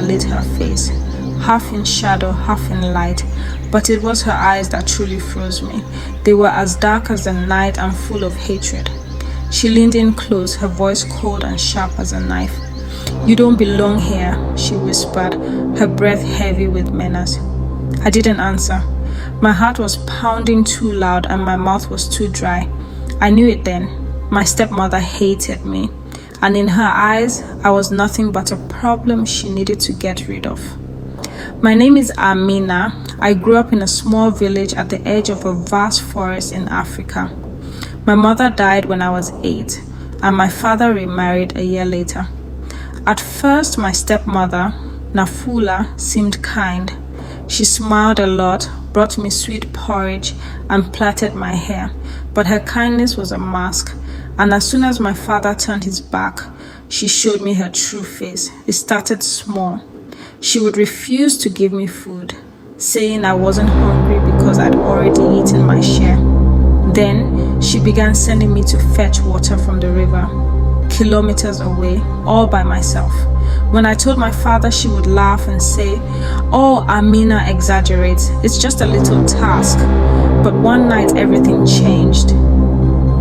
that lit her face, half in shadow, half in light, but it was her eyes that truly froze me. They were as dark as the night and full of hatred. She leaned in close, her voice cold and sharp as a knife. "You don't belong here," she whispered, her breath heavy with menace. I didn't answer. My heart was pounding too loud and my mouth was too dry. I knew it then. My stepmother hated me, and in her eyes, I was nothing but a problem she needed to get rid of. My name is Amina. I grew up in a small village at the edge of a vast forest in Africa. My mother died when I was 8, and my father remarried a year later. At first, my stepmother, Nafula, seemed kind. She smiled a lot, brought me sweet porridge, and plaited my hair, but her kindness was a mask, and as soon as my father turned his back, she showed me her true face. It started small. She would refuse to give me food, saying I wasn't hungry because I'd already eaten my share. Then she began sending me to fetch water from the river, kilometers away, all by myself. When I told my father, she would laugh and say, "Oh, Amina exaggerates. It's just a little task." But one night everything changed.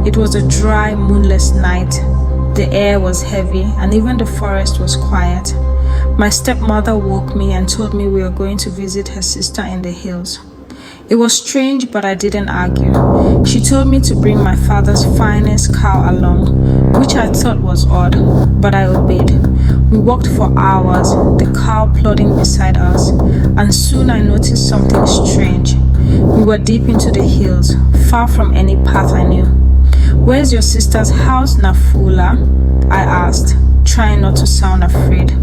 It was a dry, moonless night. The air was heavy and even the forest was quiet. My stepmother woke me and told me we were going to visit her sister in the hills. It was strange, but I didn't argue. She told me to bring my father's finest cow along, which I thought was odd, but I obeyed. We walked for hours, the cow plodding beside us, and soon I noticed something strange. We were deep into the hills, far from any path I knew. "Where's your sister's house, Nafula?" I asked, trying not to sound afraid.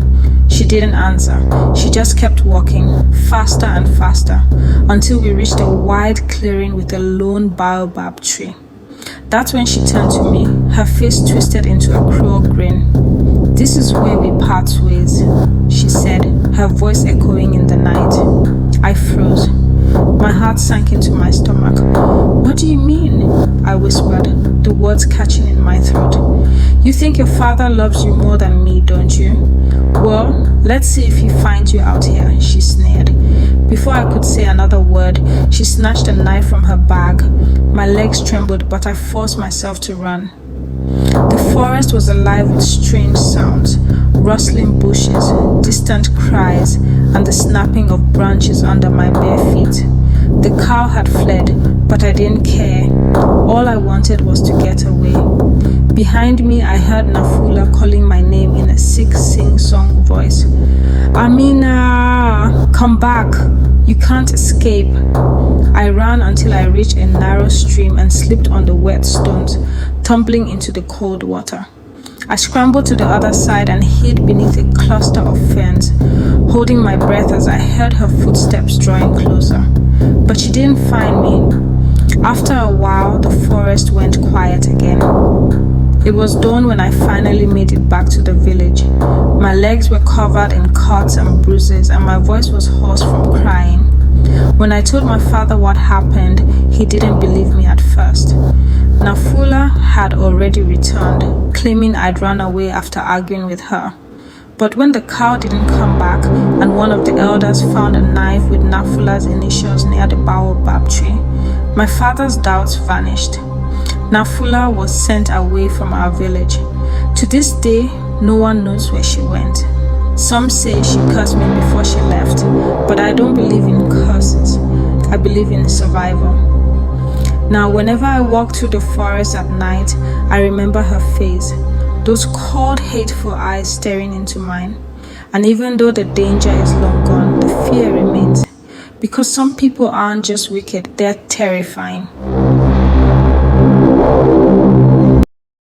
She didn't answer. She just kept walking, faster and faster, until we reached a wide clearing with a lone baobab tree. That's when she turned to me, her face twisted into a cruel grin. "This is where we part ways," she said, her voice echoing in the night. I froze. My heart sank into my stomach. "What do you mean?" I whispered, the words catching in my throat. "You think your father loves you more than me, don't you? Well, let's see if he finds you out here," she sneered. Before I could say another word, she snatched a knife from her bag. My legs trembled, but I forced myself to run. The forest was alive with strange sounds, rustling bushes, distant cries, and the snapping of branches under my bare feet. The cow had fled, but I didn't care. All I wanted was to get away. Behind me, I heard Nafula calling my name in a sick sing-song voice. "Amina, come back. You can't escape." I ran until I reached a narrow stream and slipped on the wet stones, tumbling into the cold water. I scrambled to the other side and hid beneath a cluster of ferns, holding my breath as I heard her footsteps drawing closer. But she didn't find me. After a while, the forest went quiet again. It was dawn when I finally made it back to the village. My legs were covered in cuts and bruises, and my voice was hoarse from crying. When I told my father what happened, he didn't believe me at first. Nafula had already returned, claiming I'd run away after arguing with her. But when the cow didn't come back and one of the elders found a knife with Nafula's initials near the baobab tree, my father's doubts vanished. Nafula was sent away from our village. To this day, no one knows where she went. Some say she cursed me before she left, but I don't believe in curses. I believe in survival. Now, whenever I walk through the forest at night, I remember her face, those cold, hateful eyes staring into mine. And even though the danger is long gone, the fear remains. Because some people aren't just wicked, they're terrifying.